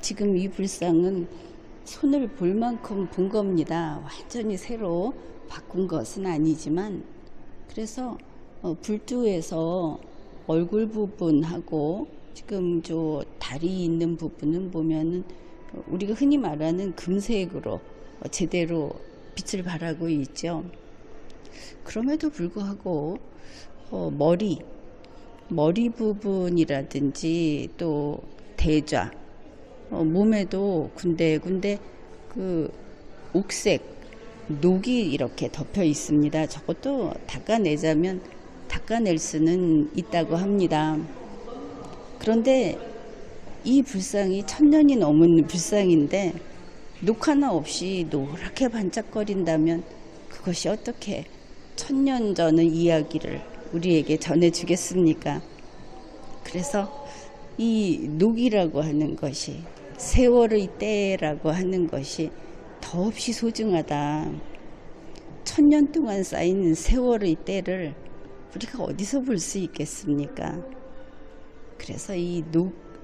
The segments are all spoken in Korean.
지금 이 불상은 손을 볼 만큼 본 겁니다. 완전히 새로 바꾼 것은 아니지만, 그래서 불두에서 얼굴 부분하고 지금 저 다리 있는 부분은 보면은 우리가 흔히 말하는 금색으로 제대로 빛을 발하고 있죠. 그럼에도 불구하고 머리 부분이라든지 또 대좌, 몸에도 군데군데 그 옥색 녹이 이렇게 덮여 있습니다. 저것도 닦아내자면 닦아낼 수는 있다고 합니다. 그런데 이 불상이 1000년이 넘은 불상인데 녹 하나 없이 노랗게 반짝거린다면 그것이 어떻게 1000년 전의 이야기를 우리에게 전해주겠습니까? 그래서 이 녹이라고 하는 것이, 세월의 때라고 하는 것이 더없이 소중하다. 1000년 동안 쌓인 세월의 때를 우리가 어디서 볼 수 있겠습니까? 그래서 이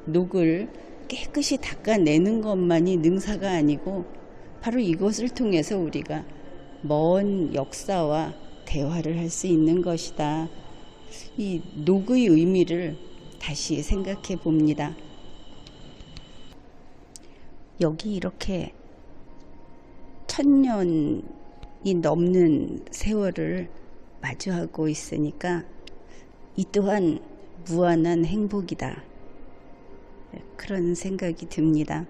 녹을 깨끗이 닦아내는 것만이 능사가 아니고 바로 이것을 통해서 우리가 먼 역사와 대화를 할 수 있는 것이다. 이 녹의 의미를 다시 생각해 봅니다. 여기 이렇게 1000년이 넘는 세월을 마주하고 있으니까 이 또한 무한한 행복이다. 그런 생각이 듭니다.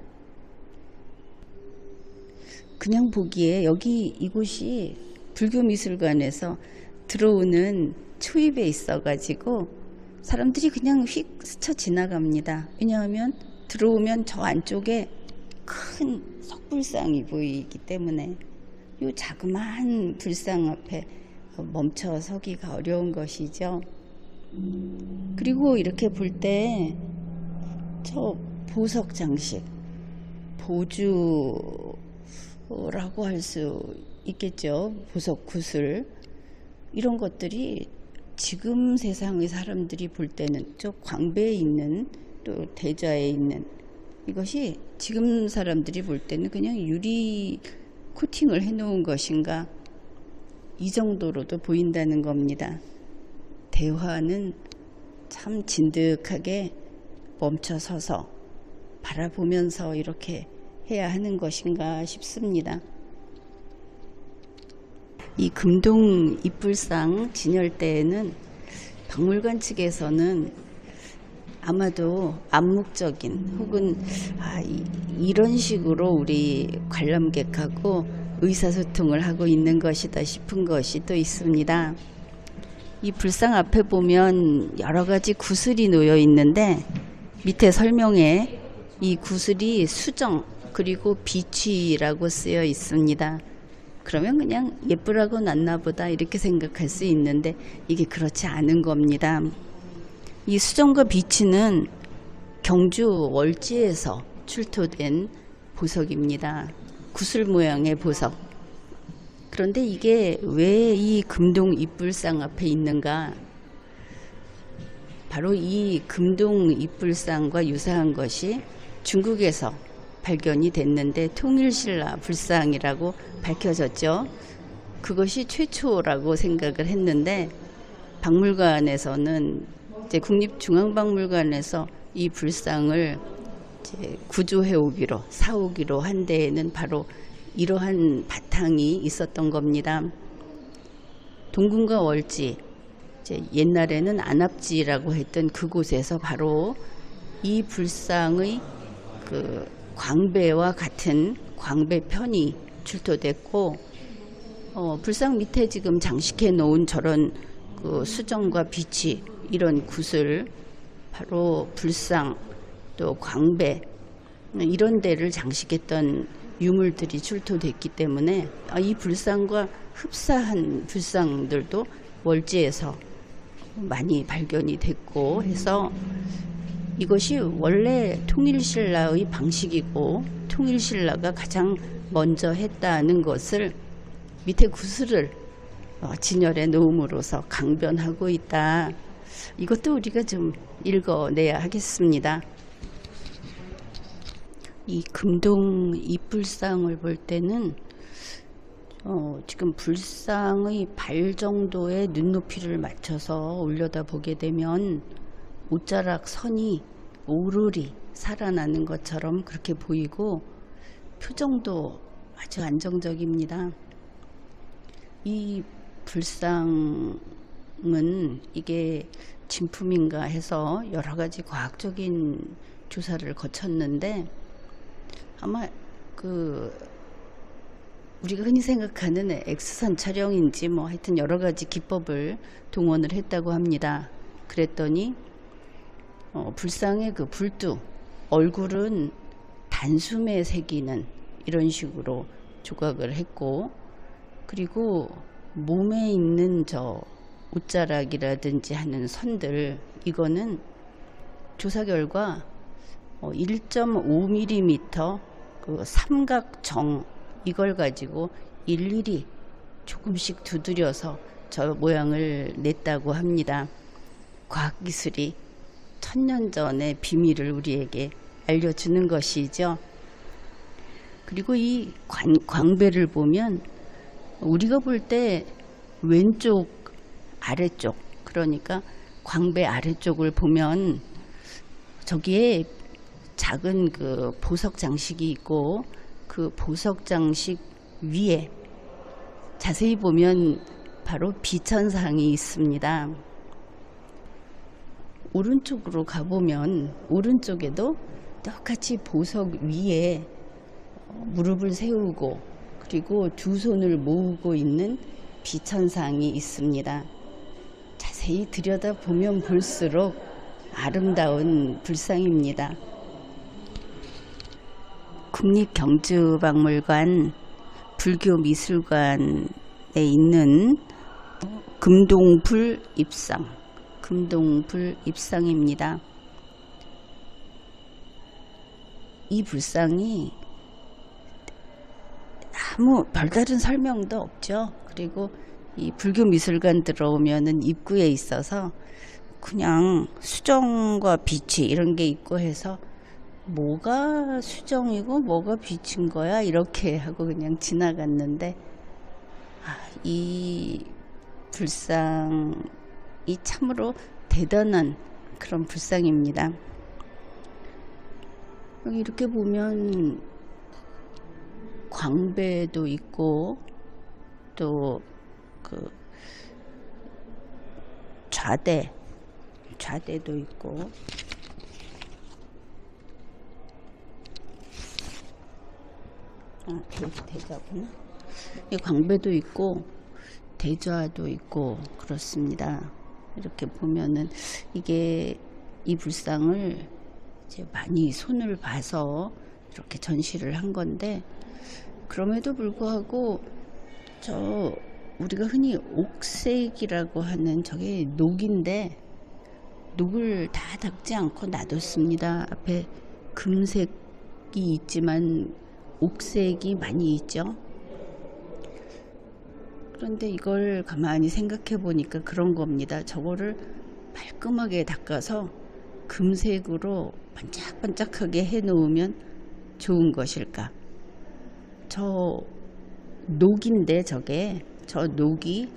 그냥 보기에 여기 이곳이 불교미술관에서 들어오는 초입에 있어가지고 사람들이 그냥 휙 스쳐 지나갑니다. 왜냐하면 들어오면 저 안쪽에 큰 석불상이 보이기 때문에 이 자그마한 불상 앞에 멈춰 서기가 어려운 것이죠. 그리고 이렇게 볼 때 저 보석 장식, 보주라고 할 수 있겠죠. 보석 구슬, 이런 것들이 지금 세상의 사람들이 볼 때는 저 광배에 있는 또 대좌에 있는 이것이 지금 사람들이 볼 때는 그냥 유리 코팅을 해놓은 것인가, 이 정도로도 보인다는 겁니다. 대화는 참 진득하게 멈춰 서서 바라보면서 이렇게 해야 하는 것인가 싶습니다. 이 금동 입불상 진열대에는 박물관 측에서는 아마도 암묵적인 혹은 이런 식으로 우리 관람객하고 의사소통을 하고 있는 것이다 싶은 것이 또 있습니다. 이 불상 앞에 보면 여러 가지 구슬이 놓여 있는데 밑에 설명에 이 구슬이 수정 그리고 비취라고 쓰여 있습니다. 그러면 그냥 예쁘라고 놨나 보다 이렇게 생각할 수 있는데 이게 그렇지 않은 겁니다. 이 수정과 비취는 경주 월지에서 출토된 보석입니다. 구슬 모양의 보석. 그런데 이게 왜 이 금동 입불상 앞에 있는가? 바로 이 금동 입불상과 유사한 것이 중국에서 발견이 됐는데 통일신라 불상이라고 밝혀졌죠. 그것이 최초라고 생각을 했는데 박물관에서는 이제 국립중앙박물관에서 이 불상을 이제 구조해 오기로 사오기로 한 데에는 바로 이러한 바탕이 있었던 겁니다. 동궁과 월지, 이제 옛날에는 안압지라고 했던 그곳에서 바로 이 불상의 그 광배와 같은 광배편이 출토됐고, 불상 밑에 지금 장식해 놓은 저런 그 수정과 비취 이런 구슬, 바로 불상 또 광배 이런 데를 장식했던 유물들이 출토됐기 때문에 이 불상과 흡사한 불상들도 월지에서 많이 발견이 됐고 해서 이것이 원래 통일신라의 방식이고 통일신라가 가장 먼저 했다는 것을 밑에 구슬을 진열해 놓음으로써 강변하고 있다. 이것도 우리가 좀 읽어내야 하겠습니다. 이 금동 잎불상을 볼 때는 지금 불상의 발 정도의 눈높이를 맞춰서 올려다 보게 되면 옷자락 선이 오르리 살아나는 것처럼 그렇게 보이고 표정도 아주 안정적입니다. 이 불상은 이게 진품인가 해서 여러 가지 과학적인 조사를 거쳤는데 아마 우리가 흔히 생각하는 X선 촬영인지 뭐 하여튼 여러 가지 기법을 동원을 했다고 합니다. 그랬더니 불상의 그 불두 얼굴은 단숨에 새기는 이런 식으로 조각을 했고, 그리고 몸에 있는 저 옷자락이라든지 하는 선들, 이거는 조사 결과 1.5mm 그 삼각정 이걸 가지고 일일이 조금씩 두드려서 저 모양을 냈다고 합니다. 과학기술이 1000년 전의 비밀을 우리에게 알려주는 것이죠. 그리고 이 광배를 보면 우리가 볼 때 왼쪽 아래쪽, 그러니까 광배 아래쪽을 보면 저기에 작은 그 보석 장식이 있고 그 보석 장식 위에 자세히 보면 바로 비천상이 있습니다. 오른쪽으로 가보면 오른쪽에도 똑같이 보석 위에 무릎을 세우고 그리고 두 손을 모으고 있는 비천상이 있습니다. 자세히 들여다보면 볼수록 아름다운 불상입니다. 국립경주박물관 불교미술관에 있는 금동불 입상입니다. 이 불상이 아무 별다른 설명도 없죠. 그리고 이 불교미술관 들어오면은 입구에 있어서 그냥 수정과 빛이 이런 게 있고 해서 뭐가 수정이고 뭐가 빛인 거야 이렇게 하고 그냥 지나갔는데, 이 불상이 참으로 대단한 그런 불상입니다. 여기 이렇게 보면 광배도 있고 또 그 좌대도 있고 대좌구나. 이 광배도 있고 대좌도 있고 그렇습니다. 이렇게 보면은 이게 이 불상을 이제 많이 손을 봐서 이렇게 전시를 한 건데, 그럼에도 불구하고 우리가 흔히 옥색이라고 하는 저게 녹인데 녹을 다 닦지 않고 놔뒀습니다. 앞에 금색이 있지만 옥색이 많이 있죠. 그런데 이걸 가만히 생각해 보니까 그런 겁니다. 저거를 말끔하게 닦아서 금색으로 반짝반짝하게 해 놓으면 좋은 것일까. 저 녹인데 저 녹이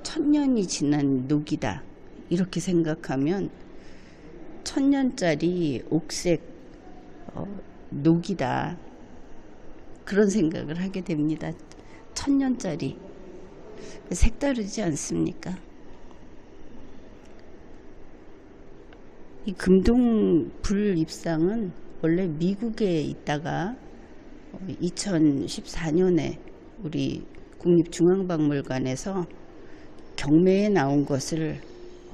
1000년이 지난 녹이다 이렇게 생각하면 1000년짜리 옥색 녹이다 그런 생각을 하게 됩니다. 1000년짜리 색다르지 않습니까? 이 금동 불입상은 원래 미국에 있다가 2014년에 우리 국립중앙박물관에서 경매에 나온 것을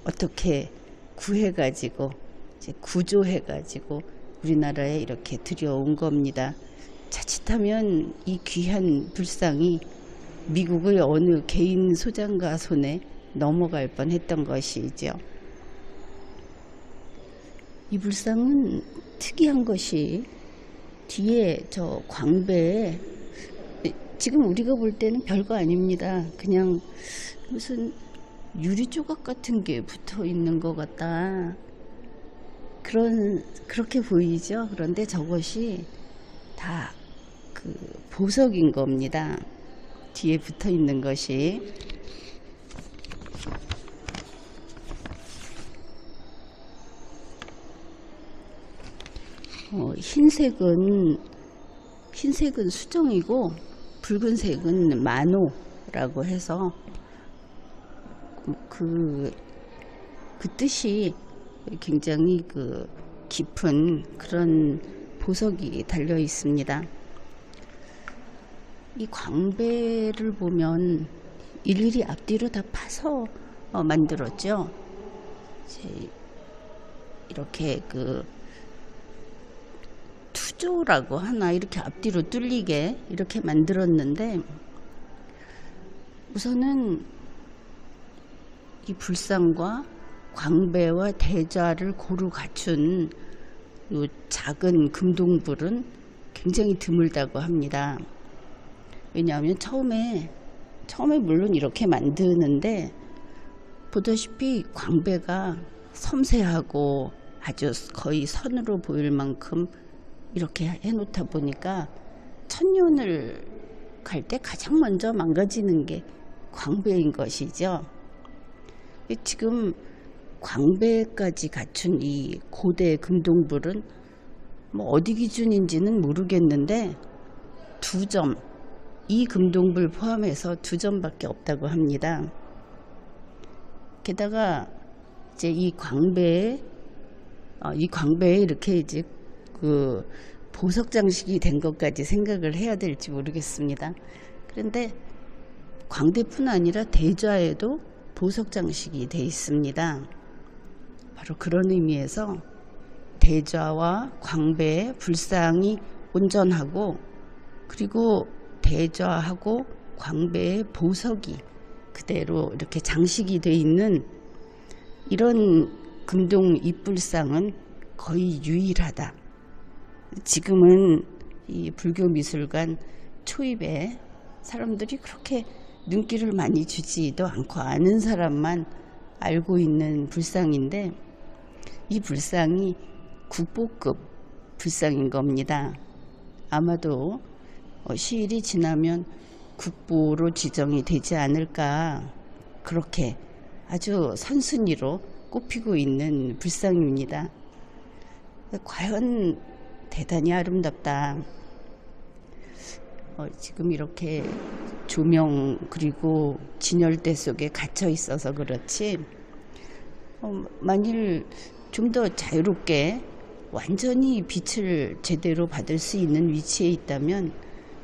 어떻게 구해가지고 이제 구조해가지고 우리나라에 이렇게 들여온 겁니다. 자칫하면 이 귀한 불상이 미국의 어느 개인 소장가 손에 넘어갈 뻔했던 것이죠. 이 불상은 특이한 것이 뒤에 저 광배에 지금 우리가 볼 때는 별거 아닙니다. 그냥 무슨 유리 조각 같은 게 붙어 있는 것 같다. 그렇게 보이죠. 그런데 저것이 다 그 보석인 겁니다. 뒤에 붙어 있는 것이. 흰색은 수정이고 붉은색은 만호라고 해서 그 뜻이 굉장히 그 깊은 그런 보석이 달려 있습니다. 이 광배를 보면 일일이 앞뒤로 다 파서 만들었죠. 이렇게 그 투조라고 하나, 이렇게 앞뒤로 뚫리게 이렇게 만들었는데, 우선은 이 불상과 광배와 대좌를 고루 갖춘 이 작은 금동불은 굉장히 드물다고 합니다. 왜냐하면 처음에 물론 이렇게 만드는데, 보다시피 광배가 섬세하고 아주 거의 선으로 보일 만큼 이렇게 해놓다 보니까 천년을 갈 때 가장 먼저 망가지는 게 광배인 것이죠. 지금 광배까지 갖춘 이 고대 금동불은 뭐 어디 기준인지는 모르겠는데 두 점, 이 금동불 포함해서 두 점밖에 없다고 합니다. 게다가 이제 이 광배에 이렇게 이제 그 보석 장식이 된 것까지 생각을 해야 될지 모르겠습니다. 그런데 광대뿐 아니라 대좌에도 보석 장식이 되어 있습니다. 바로 그런 의미에서 대좌와 광배의 불상이 온전하고, 그리고 대좌하고 광배의 보석이 그대로 이렇게 장식이 되어 있는 이런 금동 입불상은 거의 유일하다. 지금은 이 불교미술관 초입에 사람들이 그렇게 눈길을 많이 주지도 않고 아는 사람만 알고 있는 불상인데, 이 불상이 국보급 불상인 겁니다. 아마도 시일이 지나면 국보로 지정이 되지 않을까, 그렇게 아주 선순위로 꼽히고 있는 불상입니다. 과연 대단히 아름답다. 지금 이렇게 조명 그리고 진열대 속에 갇혀 있어서 그렇지, 만일 좀 더 자유롭게 완전히 빛을 제대로 받을 수 있는 위치에 있다면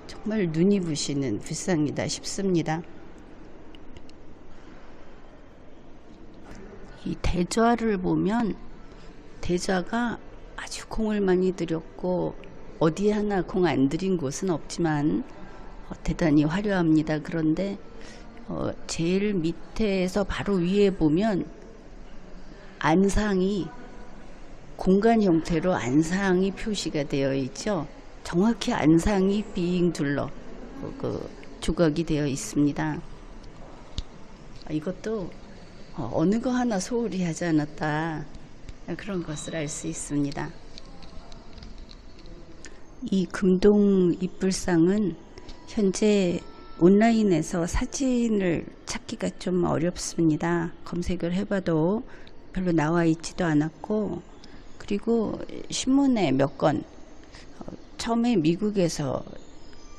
정말 눈이 부시는 불상이다 싶습니다. 이 대좌를 보면 대좌가 아주 공을 많이 들였고 어디 하나 공 안 들인 곳은 없지만 대단히 화려합니다. 그런데 제일 밑에서 바로 위에 보면 안상이 공간 형태로 안상이 표시가 되어 있죠. 정확히 안상이 빙 둘러 조각이 되어 있습니다. 이것도 어느 거 하나 소홀히 하지 않았다, 그런 것을 알 수 있습니다. 이 금동 입불상은 현재 온라인에서 사진을 찾기가 좀 어렵습니다. 검색을 해봐도 별로 나와 있지도 않았고, 그리고 신문에 몇 건 처음에 미국에서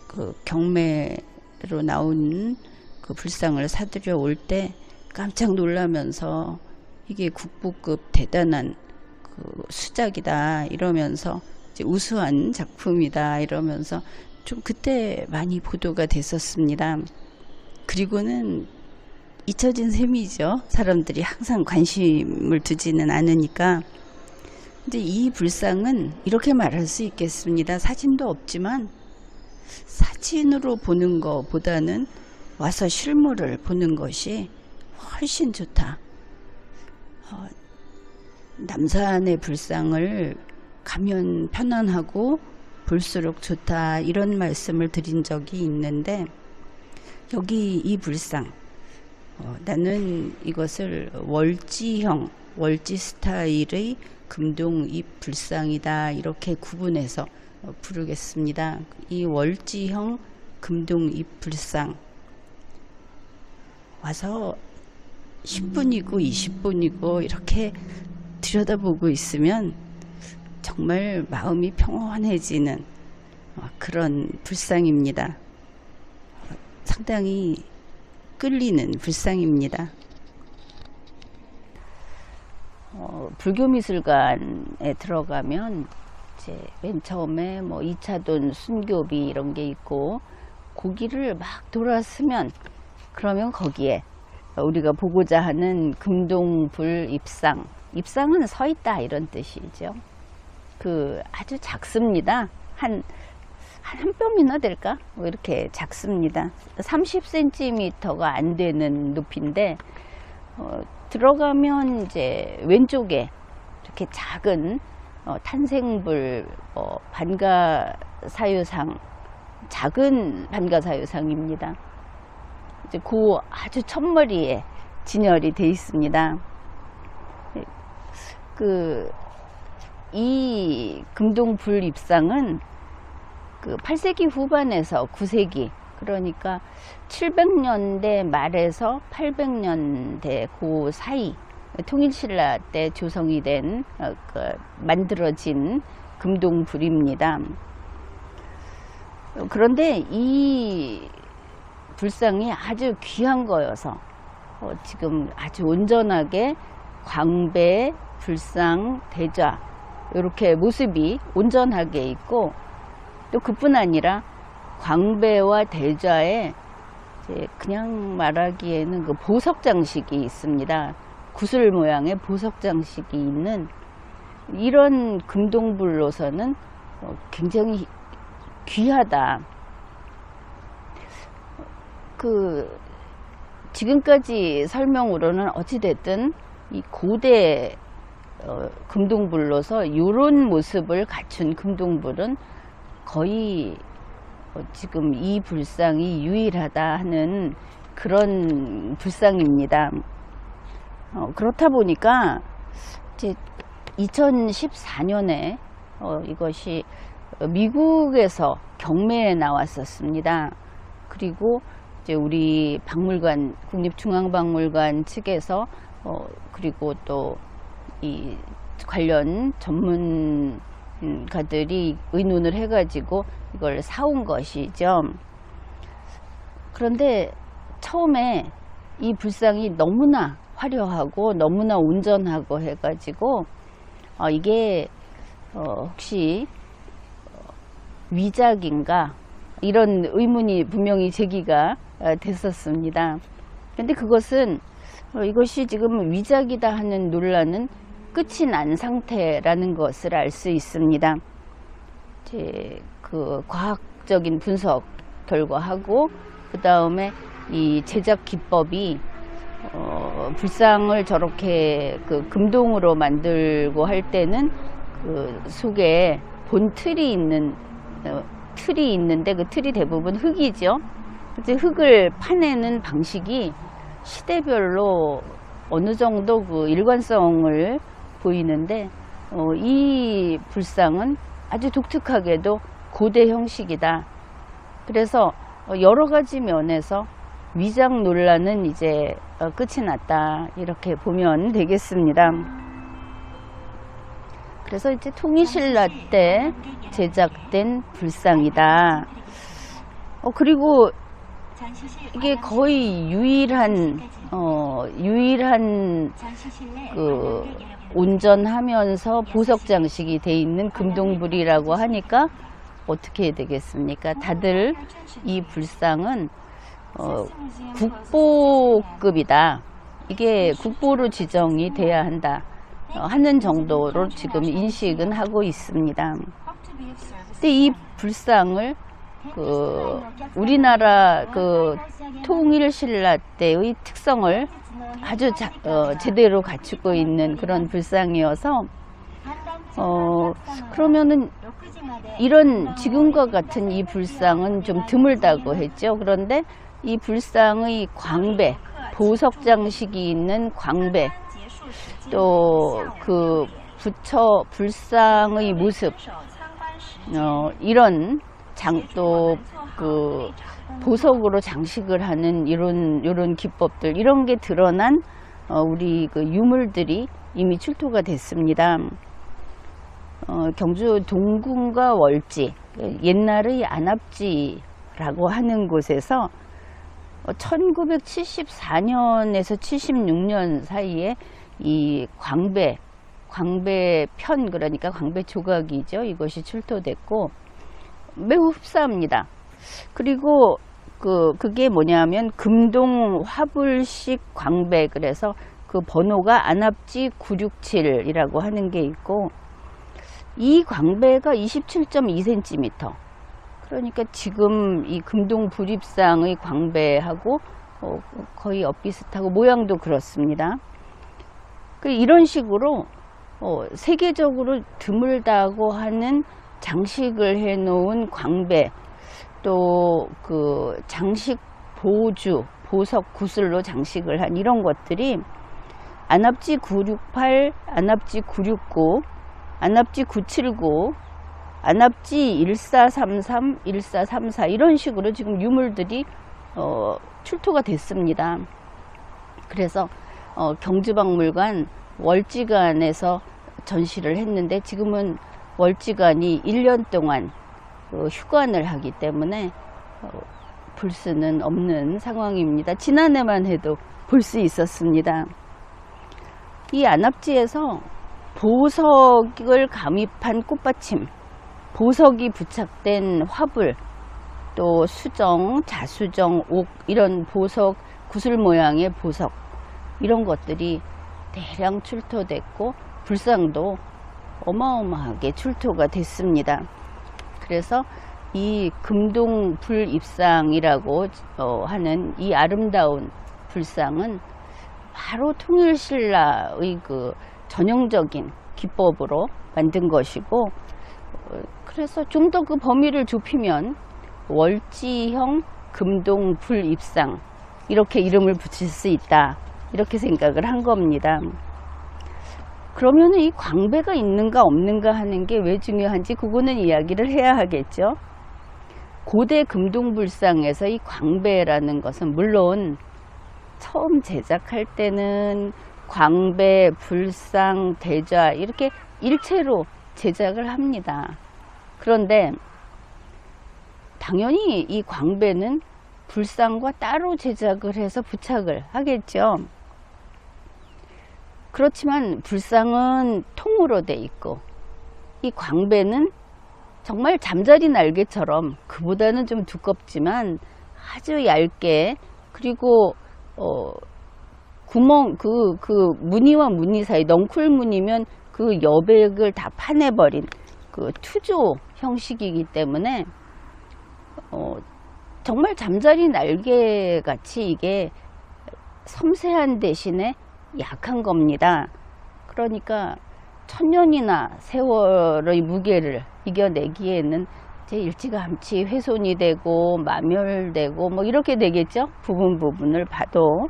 그 경매로 나온 그 불상을 사들여 올 때 깜짝 놀라면서 이게 국보급 대단한 그 수작이다 이러면서, 이제 우수한 작품이다 이러면서 좀 그때 많이 보도가 됐었습니다. 그리고는 잊혀진 셈이죠. 사람들이 항상 관심을 두지는 않으니까. 근데 이 불상은 이렇게 말할 수 있겠습니다. 사진도 없지만 사진으로 보는 것보다는 와서 실물을 보는 것이 훨씬 좋다. 남산의 불상을 가면 편안하고 볼수록 좋다, 이런 말씀을 드린 적이 있는데, 여기 이 불상 나는 이것을 월지 스타일의 금동 입 불상이다 이렇게 구분해서 부르겠습니다. 이 월지형 금동입 불상 와서 10분이고 20분이고 이렇게 들여다보고 있으면 정말 마음이 평온해지는 그런 불상입니다. 상당히 끌리는 불상입니다. 불교미술관에 들어가면 이제 맨 처음에 뭐 2차돈 순교비 이런 게 있고 고기를 막 돌았으면 그러면 거기에 우리가 보고자 하는 금동불 입상, 입상은 서 있다 이런 뜻이죠. 그 아주 작습니다. 한 뼘이나 될까? 뭐 이렇게 작습니다. 30cm가 안 되는 높이인데 들어가면 이제 왼쪽에 이렇게 작은 탄생불 반가사유상, 작은 반가사유상입니다. 이제 그 아주 첫머리에 진열이 되어 있습니다. 이 금동불 입상은 그 8세기 후반에서 9세기, 그러니까 700년대 말에서 800년대 그 사이, 통일신라 때 조성이 된 만들어진 금동불입니다. 그런데 이 불상이 아주 귀한 거여서 지금 아주 온전하게 광배, 불상, 대좌 이렇게 모습이 온전하게 있고, 또 그뿐 아니라 광배와 대좌에 이제 그냥 말하기에는 그 보석 장식이 있습니다. 구슬 모양의 보석 장식이 있는 이런 금동불로서는 굉장히 귀하다. 지금까지 설명으로는 어찌됐든 이 고대 금동불로서 이런 모습을 갖춘 금동불은 거의 지금 이 불상이 유일하다 하는 그런 불상입니다. 그렇다 보니까 이제 2014년에 이것이 미국에서 경매에 나왔었습니다. 그리고 이제 우리 박물관, 국립중앙박물관 측에서 그리고 또 이 관련 전문가들이 의논을 해가지고 이걸 사온 것이죠. 그런데 처음에 이 불상이 너무나 화려하고 너무나 온전하고 해가지고 이게 혹시 위작인가 이런 의문이 분명히 제기가 됐었습니다. 그런데 그것은 이것이 지금 위작이다 하는 논란은 끝이 난 상태라는 것을 알 수 있습니다. 이제 그 과학적인 분석 결과하고 그 다음에 이 제작 기법이 불상을 저렇게 그 금동으로 만들고 할 때는 그 속에 본 틀이 있는데 그 틀이 대부분 흙이죠. 이제 흙을 파내는 방식이 시대별로 어느 정도 그 일관성을 보이는데 이 불상은 아주 독특하게도 고대 형식이다. 그래서 여러 가지 면에서 위작 논란은 이제 끝이 났다 이렇게 보면 되겠습니다. 그래서 이제 통일신라 때 제작된 불상이다. 그리고 이게 거의 유일한 그 온전하면서 보석 장식이 돼 있는 금동불이라고 하니까 어떻게 해야 되겠습니까? 다들 이 불상은 국보급이다. 이게 국보로 지정이 돼야 한다 하는 정도로 지금 인식은 하고 있습니다. 근데 이 불상을 우리나라 통일신라 때의 특성을 아주 제대로 갖추고 있는 그런 불상이어서 그러면은 이런 지금과 같은 이 불상은 좀 드물다고 했죠. 그런데 이 불상의 광배, 보석 장식이 있는 광배, 또 그 불상의 모습, 이런 또 그 보석으로 장식을 하는 이런 기법들, 이런 게 드러난 우리 그 유물들이 이미 출토가 됐습니다. 경주 동궁과 월지, 옛날의 안압지라고 하는 곳에서 1974년에서 76년 사이에 이 광배편, 그러니까 광배 조각이죠. 이것이 출토됐고 매우 흡사합니다. 그리고 그게 뭐냐면 금동 화불식 광배, 그래서 그 번호가 안압지 967이라고 하는 게 있고, 이 광배가 27.2cm, 그러니까 지금 이 금동 불입상의 광배하고 거의 엇비슷하고 모양도 그렇습니다. 이런 식으로 세계적으로 드물다고 하는 장식을 해 놓은 광배, 또 그 장식 보주, 보석 구슬로 장식을 한 이런 것들이 안압지 968, 안압지 969, 안압지 979, 안압지 1433, 1434 이런 식으로 지금 유물들이 출토가 됐습니다. 그래서 경주박물관 월지관에서 전시를 했는데, 지금은 월지관이 1년 동안 휴관을 하기 때문에 볼 수는 없는 상황입니다. 지난해만 해도 볼 수 있었습니다. 이 안압지에서 보석을 감입한 꽃받침, 보석이 부착된 화불, 또 수정, 자수정, 옥, 이런 보석, 구슬 모양의 보석, 이런 것들이 대량 출토됐고 불상도 어마어마하게 출토가 됐습니다. 그래서 이 금동 불입상이라고 하는 이 아름다운 불상은 바로 통일신라의 그 전형적인 기법으로 만든 것이고, 그래서 좀 더 그 범위를 좁히면 월지형 금동 불입상, 이렇게 이름을 붙일 수 있다, 이렇게 생각을 한 겁니다. 그러면 이 광배가 있는가 없는가 하는 게 왜 중요한지, 그거는 이야기를 해야 하겠죠. 고대 금동불상에서 이 광배라는 것은 물론 처음 제작할 때는 광배, 불상, 대좌 이렇게 일체로 제작을 합니다. 그런데 당연히 이 광배는 불상과 따로 제작을 해서 부착을 하겠죠. 그렇지만 불상은 통으로 돼 있고, 이 광배는 정말 잠자리 날개처럼, 그보다는 좀 두껍지만 아주 얇게, 그리고 구멍, 그 무늬와 무늬 사이, 넝쿨 무늬면 그 여백을 다 파내버린 그 투조 형식이기 때문에 정말 잠자리 날개 같이 이게 섬세한 대신에 약한 겁니다. 그러니까 천년이나 세월의 무게를 이겨내기에는 이제 일찌감치 훼손이 되고 마멸되고 뭐 이렇게 되겠죠. 부분을 봐도.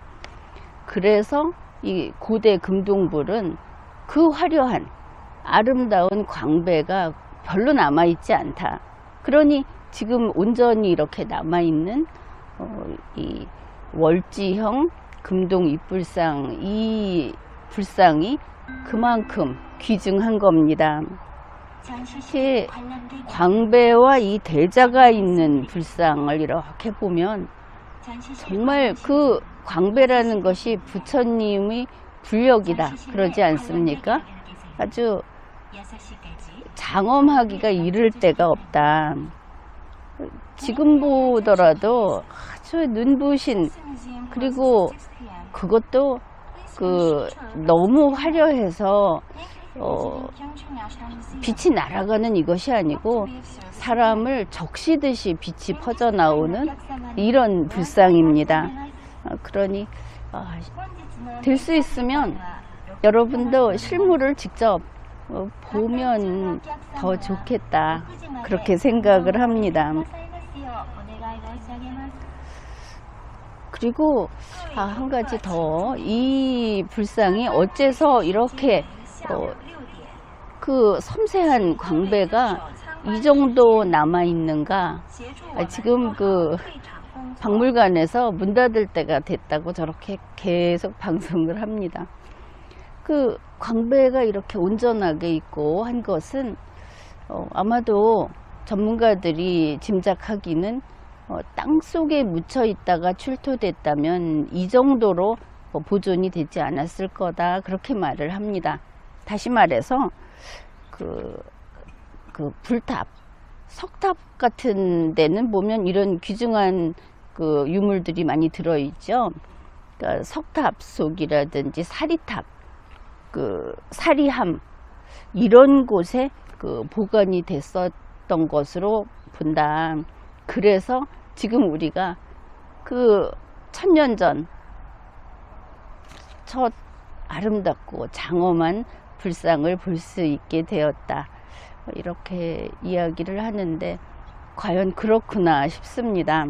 그래서 이 고대 금동불은 그 화려한 아름다운 광배가 별로 남아있지 않다. 그러니 지금 온전히 이렇게 남아있는 이 월지형 금동 입불상, 이 불상이 그만큼 귀중한 겁니다. 광배와 이 대자가 있는 불상을 이렇게 보면 정말 그 광배라는 것이 부처님의 불력이다, 그러지 않습니까? 아주 장엄하기가 이를 데가 없다. 지금 보더라도 아주 눈부신, 그리고 그것도 너무 화려해서 빛이 날아가는 이것이 아니고 사람을 적시듯이 빛이 퍼져 나오는 이런 불상입니다. 그러니 될 수 있으면 여러분도 실물을 직접 보면 더 좋겠다, 그렇게 생각을 합니다. 그리고 한 가지 더, 이 불상이 어째서 이렇게 그 섬세한 광배가 이 정도 남아 있는가? 지금 그 박물관에서 문 닫을 때가 됐다고 저렇게 계속 방송을 합니다. 그 광배가 이렇게 온전하게 있고 한 것은 아마도 전문가들이 짐작하기는 땅 속에 묻혀 있다가 출토됐다면 이 정도로 보존이 되지 않았을 거다, 그렇게 말을 합니다. 다시 말해서 그 불탑, 석탑 같은 데는 보면 이런 귀중한 그 유물들이 많이 들어있죠. 그러니까 석탑 속이라든지 사리탑, 그 사리함, 이런 곳에 그 보관이 됐었던 것으로 본다. 그래서 지금 우리가 그 1000년 전 첫 아름답고 장엄한 불상을 볼 수 있게 되었다, 이렇게 이야기를 하는데 과연 그렇구나 싶습니다.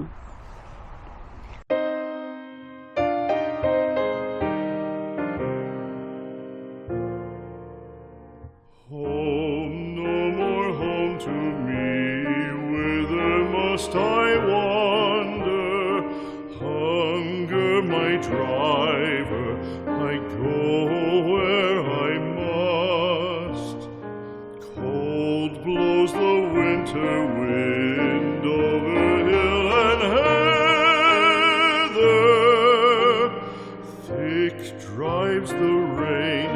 Home, no more home to me, whither must I wander? Hunger my driver, I go where I must. Cold blows the winter wind over hill and heather. Thick drives the rain,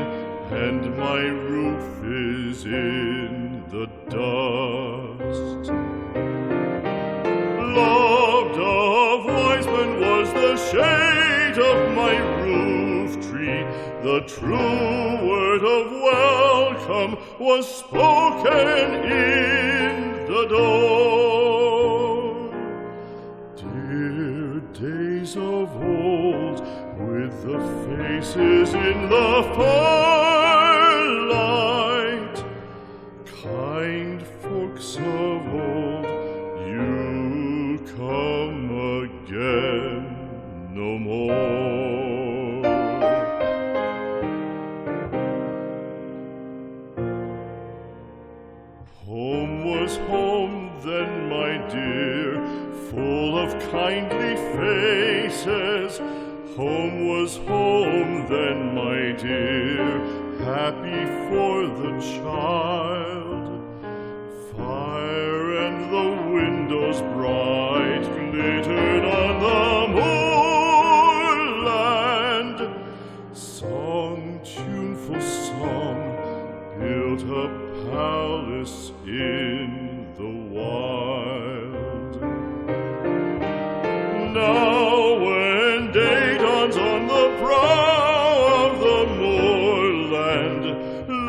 and my roof is in the dust. Loved of wise men was the shade of my roof tree. The true word of welcome was spoken in the door. Dear days of old, with the faces in the firelight, kind folks of old, you come again no more. Home was home then, my dear, full of kindly faces. Home was home then, my dear, happy for the child. Fire and the windows bright glittered on the moorland. Song, tuneful song, built a palace in the wild. Now when day dawns on the brow of the moorland,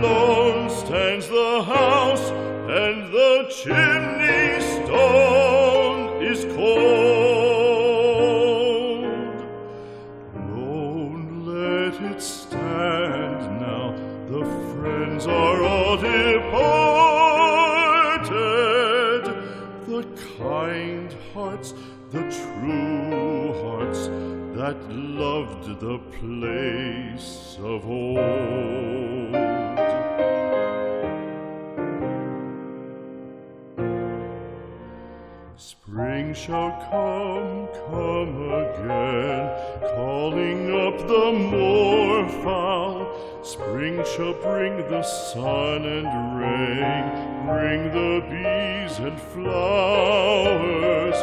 lone stands the house and the chimney stone is cold. Lone let it stand now, the friends are all departed. The kind hearts, the true hearts that loved the place of old. Spring shall come, come again, calling up the moorfowl. Spring shall bring the sun and rain, bring the bees and flowers.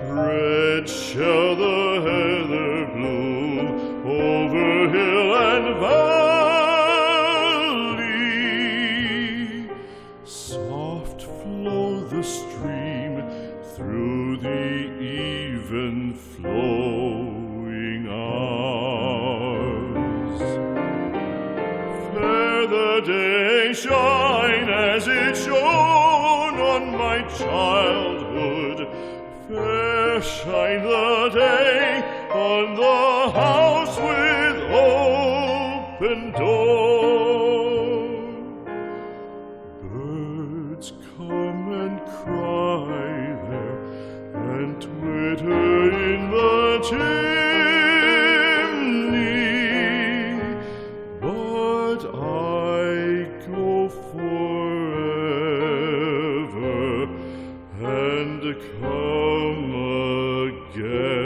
Red shall the heather bloom over hill and valley. Soft flow the stream through the even flowing hours. Fair the day shine as it shone on my childhood. Fair shine the day on the house with open door. Birds come and cry there and twitter in the chimney, but I go forever and come again.